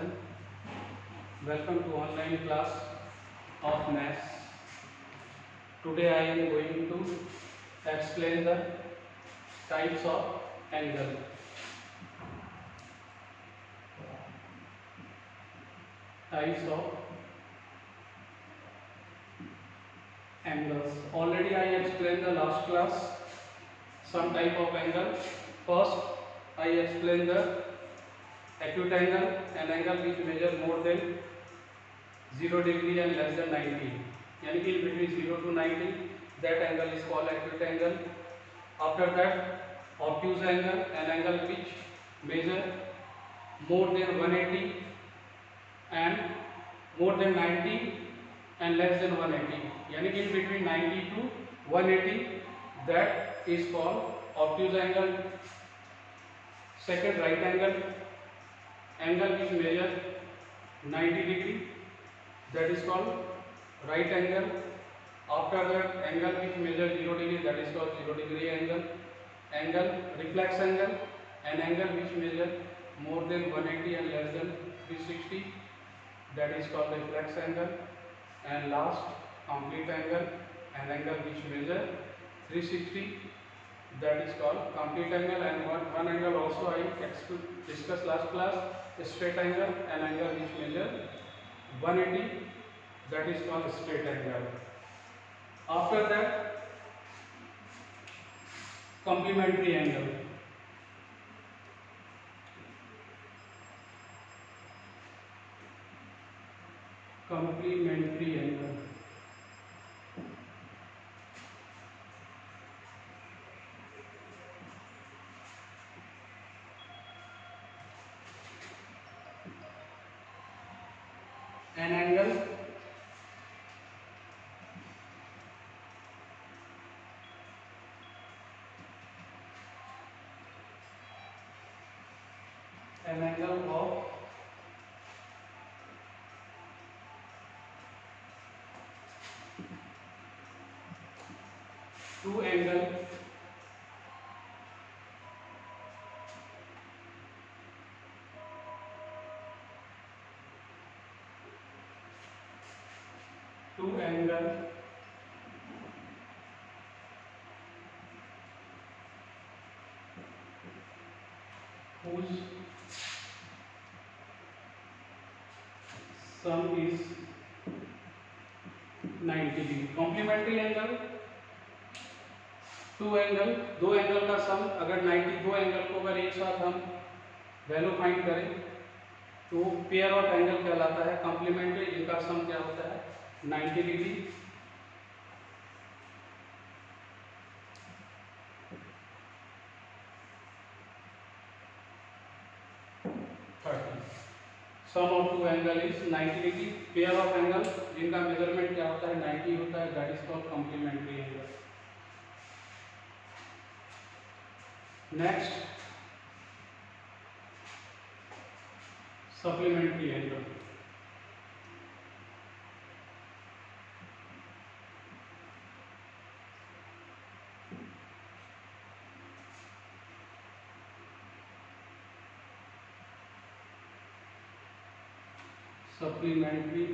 session. Welcome to online class of maths. Today I am going to explain the types of angle. Types of angles. Already I explained the last class some type of angle. First I explained the acute angle, an angle which measure more than 0 degree and less than 90, यानी कि between 0 to 90, that angle is called acute angle. After that, obtuse angle, an angle which measure more than 180 and more than 90 and less than 180, यानी कि between 90 to 180, that is called obtuse angle. Second, right angle, angle which measure 90 degree, that is called right angle. After that, angle which measure 0 degree, that is called 0 degree angle. Angle reflex angle, an angle which measure more than 180 and less than 360, that is called reflex angle. And last, complete angle, an angle which measure 360, that is called complete angle. And one angle also I discussed last class, straight angle, an angle which measure 180, that is called straight angle. After that, complementary angle. Complementary angle. An angle of two angle whose sum is 90 degree. Complementary angle, दो angle का sum अगर 90, दो angle को अगर एक साथ हम value find करें तो पेयर ऑफ एंगल कहलाता है. कॉम्प्लीमेंट्री जिनका सम क्या होता है 90 degree. Sum of two angle is 90 degree. Pair of angle जिनका मेजरमेंट क्या होता है 90 होता है, that is called complementary angle. Next, supplementary angle. Supplementary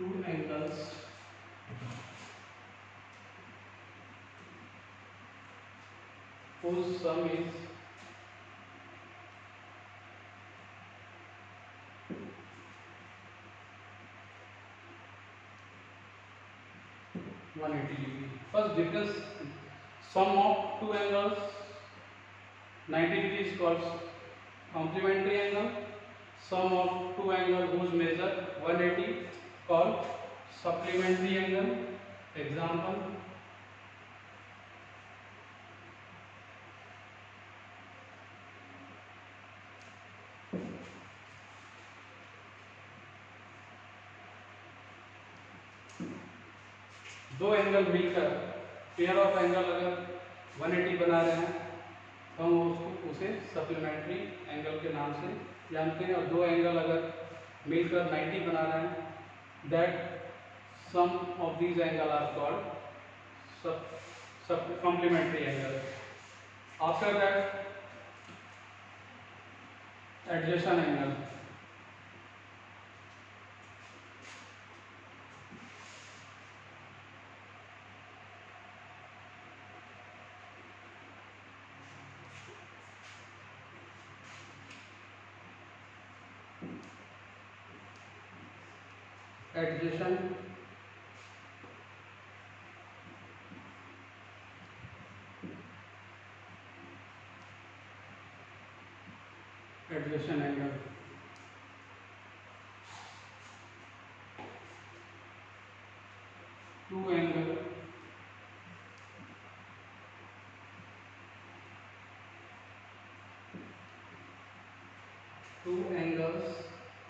two angles whose sum is 180 degree. First difference, sum of two angles 90 degree is called complementary angle. Sum of two angles whose measure 180 called supplementary angle. Example, दो angle मिलकर pair of angle अगर 180 बना रहे हैं तो हम उसे supplementary angle के नाम से जानते हैं। और दो एंगल अगर मिलकर 90 बना रहे हैं, that sum of these angle are called complementary angle. After that adjacent angle. adjacent angle। Two angles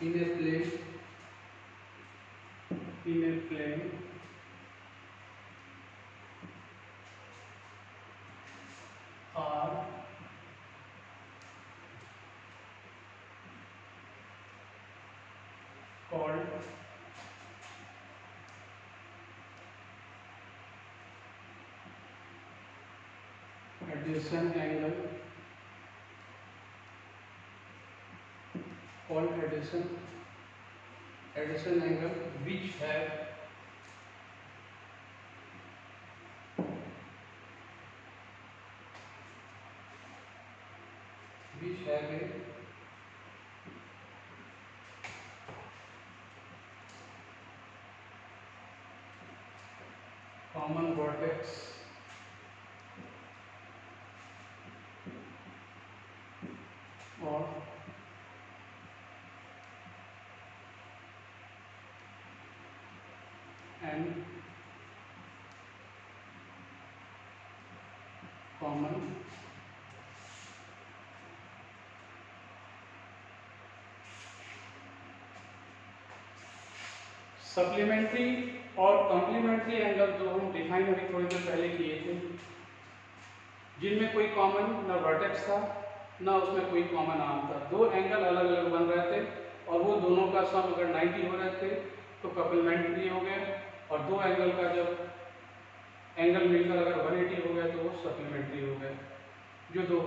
in a plane are called adjacent angle, adjacent angle which have a common vertex or an common supplementary और complementary angle जो हम define अभी थोड़ी देर पहले किए थे, जिनमें कोई कॉमन ना वर्टेक्स था ना उसमें कोई कॉमन आर्म था। दो एंगल अलग अलग बन रहे थे और वो दोनों का सम अगर 90 हो रहे थे तो कॉम्प्लीमेंट्री हो गए, और दो एंगल का जब एंगल मिलकर अगर 180 हो गया तो वो सप्लीमेंट्री हो गए। जो दो,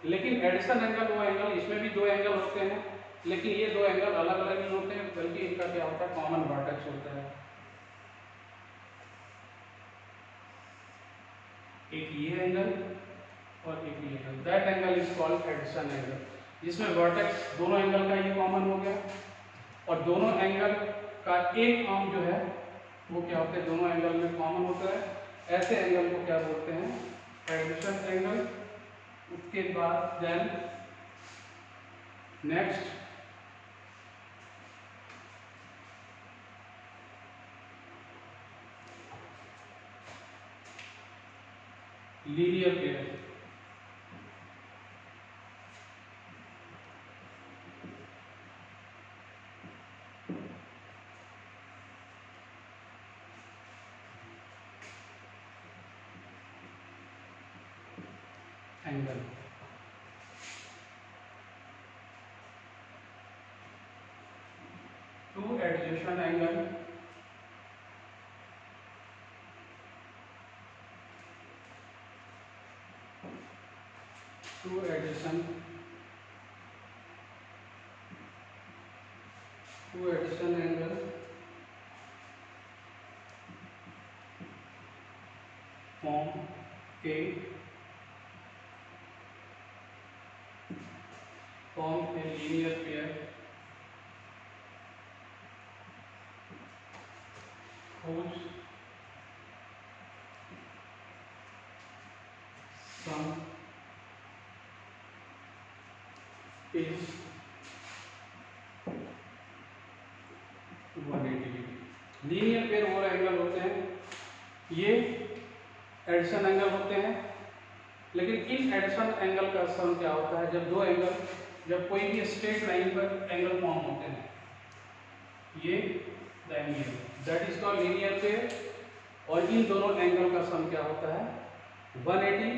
लेकिन एडिशन एंगल वो एंगल, इसमें भी दो एंगल होते हैं लेकिन ये दो एंगल अलग अलग नहीं होते हैं, बल्कि इनका क्या होता है, कॉमन वर्टेक्स होता है। एक ये एंगल और एक ये angle, that angle is called addition angle, जिसमें वर्टेक्स दोनों एंगल का ये कॉमन हो गया और दोनों एंगल का एक आर्म जो है वो क्या होता है, दोनों एंगल में कॉमन होता है। ऐसे एंगल को क्या बोलते हैं, एडिशन एंगल। उसके बाद then next linear pair. Angle two adjacent angle angle form a linear pair whose sum is 180। Linear pair वो एंगल होते हैं, ये एडिशन एंगल होते हैं, लेकिन इन एडिशन एंगल का सम क्या होता है, जब दो एंगल, जब कोई भी स्ट्रेट लाइन पर एंगल फॉर्म होते हैं, ये that is called linear pair. और इन दोनों एंगल का सम क्या होता है 180,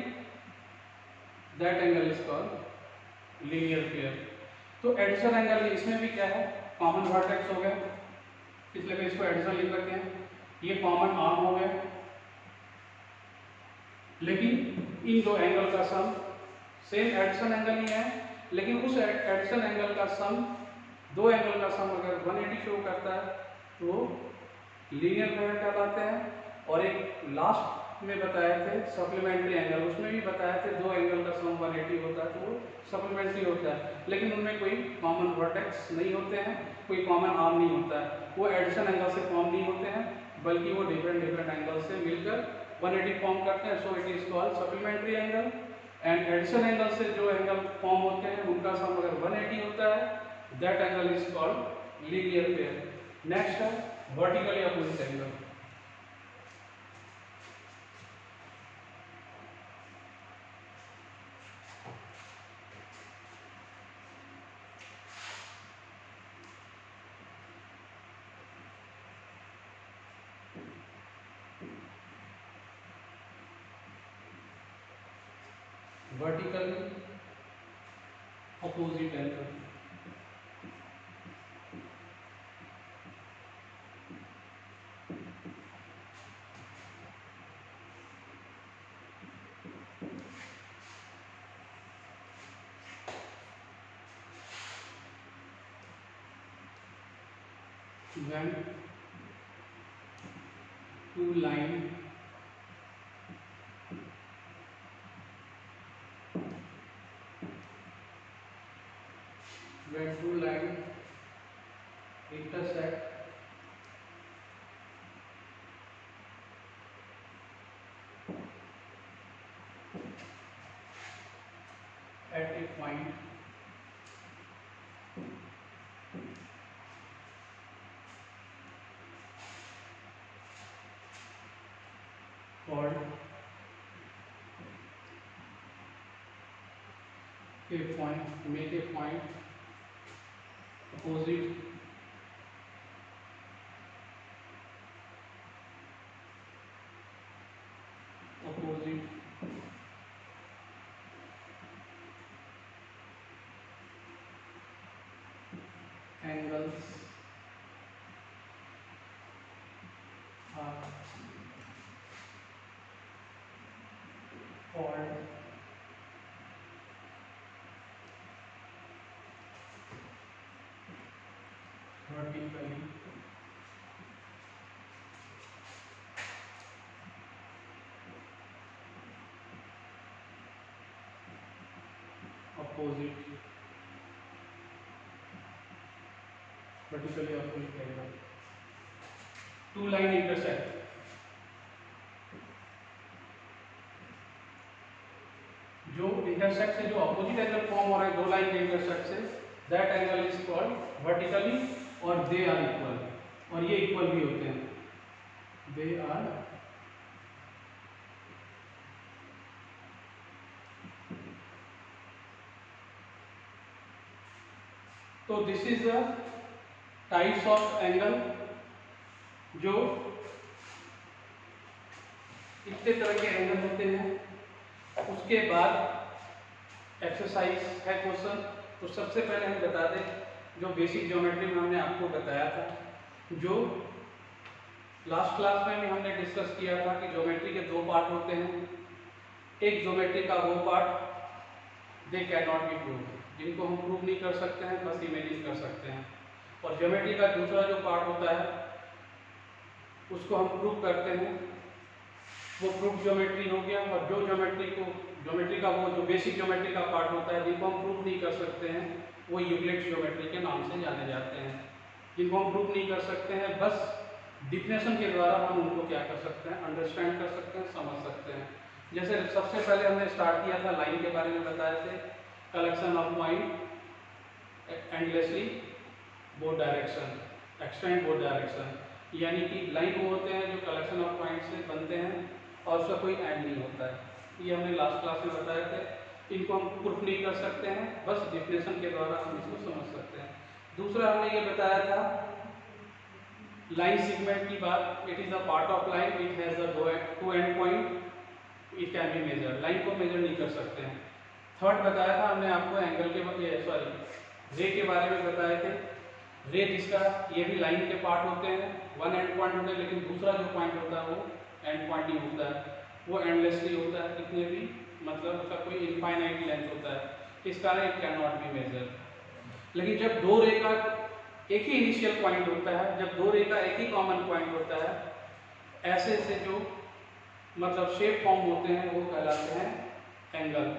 that angle is called linear pair. तो एडिशन एंगल इसमें भी क्या है कॉमन वर्टेक्स हो गया, इसलिए मैं इसको एडिशन लिख रखे हैं, ये कॉमन आर्म हो गया, लेकिन इन दो एंगल का सम सेम एडिशन एंगल ही है, लेकिन उस एडिशन एंगल का सम दो एंगल का सम अगर 180 शो करता है तो लीनियर पेयर कहलाते हैं। और एक लास्ट में बताए थे सप्लीमेंट्री एंगल, उसमें भी बताए थे दो एंगल का सम 180 होता है तो वो सप्लीमेंट्री होता है, लेकिन उनमें कोई कॉमन वर्टेक्स नहीं होते हैं, कोई कॉमन आर्म नहीं होता है, वो एडिशन एंगल से फॉर्म नहीं होते हैं, बल्कि वो डिफरेंट डिफरेंट एंगल से मिलकर 180 फॉर्म करते हैं। So it is called supplementary angle. And addition angle से जो एंगल फॉर्म होते हैं उनका सम अगर 180 होता है that angle is called linear pair. Next है vertically opposite angle. Vertically opposite angle when two line intersect at a point called make a point opposite angles are called vertically opposite angle। Two line intersect, जो intersect से जो opposite angle form हो रहा है दो line के intersect से, that angle is called vertically, और दे आर इक्वल, और ये इक्वल भी होते हैं, दे आर तो this is the types of angle, जो इतने तरह के एंगल होते हैं। उसके बाद एक्सरसाइज है क्वेश्चन। तो सबसे पहले हम बता दें जो बेसिक ज्योमेट्री में हमने आपको बताया था, जो लास्ट क्लास में भी हमने डिस्कस किया था कि ज्योमेट्री के दो पार्ट होते हैं। एक ज्योमेट्री का वो part they can not B prove, जिनको हम प्रूव नहीं कर सकते हैं, बस इमेजिन कर सकते हैं। और ज्योमेट्री का दूसरा जो पार्ट होता है उसको हम प्रूव करते हैं, वो प्रूफ ज्योमेट्री हो गया। और जो ज्योमेट्री का वो जो बेसिक ज्योमेट्री का पार्ट होता है जिनको हम प्रूफ नहीं कर सकते हैं वो यूक्लिड्स ज्योमेट्री के नाम से जाने जाते हैं। जिनको हम प्रूफ नहीं कर सकते हैं, बस डिफिनेशन के द्वारा हम उनको क्या कर सकते हैं, अंडरस्टैंड कर सकते हैं, समझ सकते हैं। जैसे सबसे पहले हमने स्टार्ट किया था लाइन के बारे में बताए थे, collection of point endlessly both direction, extend both direction, यानी कि लाइन वो होते हैं जो कलेक्शन ऑफ पॉइंट से बनते हैं और उसका कोई एंड नहीं होता है। ये हमने लास्ट क्लास में बताए थे। इनको हम प्रूफ नहीं कर सकते हैं, बस डिफिनेशन के द्वारा हम इसको समझ सकते हैं। दूसरा हमने ये बताया था लाइन सेगमेंट की बात, it is a part of line, it has a two end point, it can be measure. Line को मेजर नहीं कर सकते हैं। थर्ड बताया था हमने आपको एंगल के रे के बारे में बताए थे। रे जिसका ये भी लाइन के पार्ट होते हैं, वन एंड पॉइंट होता है, लेकिन दूसरा जो पॉइंट होता है वो एंड पॉइंट नहीं होता है, वो एंडलेसली होता है, कितने भी मतलब उसका कोई इनफाइनाइट लेंथ होता है, इस कारण it can not be measure. लेकिन जब दो रे का एक ही इनिशियल पॉइंट होता है, जब दो रे का एक ही कॉमन पॉइंट होता है, ऐसे से जो मतलब शेप फॉर्म होते हैं वो कहलाते हैं एंगल।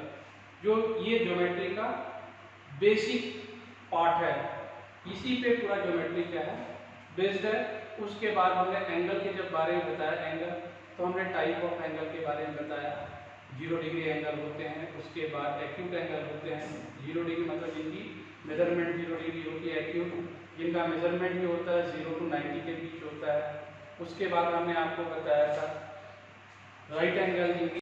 जो ये ज्योमेट्री का बेसिक पार्ट है, इसी पे पूरा ज्योमेट्री क्या है बेस्ड है। उसके बाद हमने एंगल के जब बारे में बताया एंगल, तो हमने टाइप ऑफ एंगल के बारे में बताया। 0 डिग्री एंगल होते हैं, उसके बाद एक्यूट एंगल होते हैं। 0 डिग्री मतलब जिनकी मेजरमेंट 0 डिग्री होती है, एक्यूट जिनका मेजरमेंट भी होता है 0 to 90 के बीच होता है। उसके बाद हमने आपको बताया था राइट एंगल जिनकी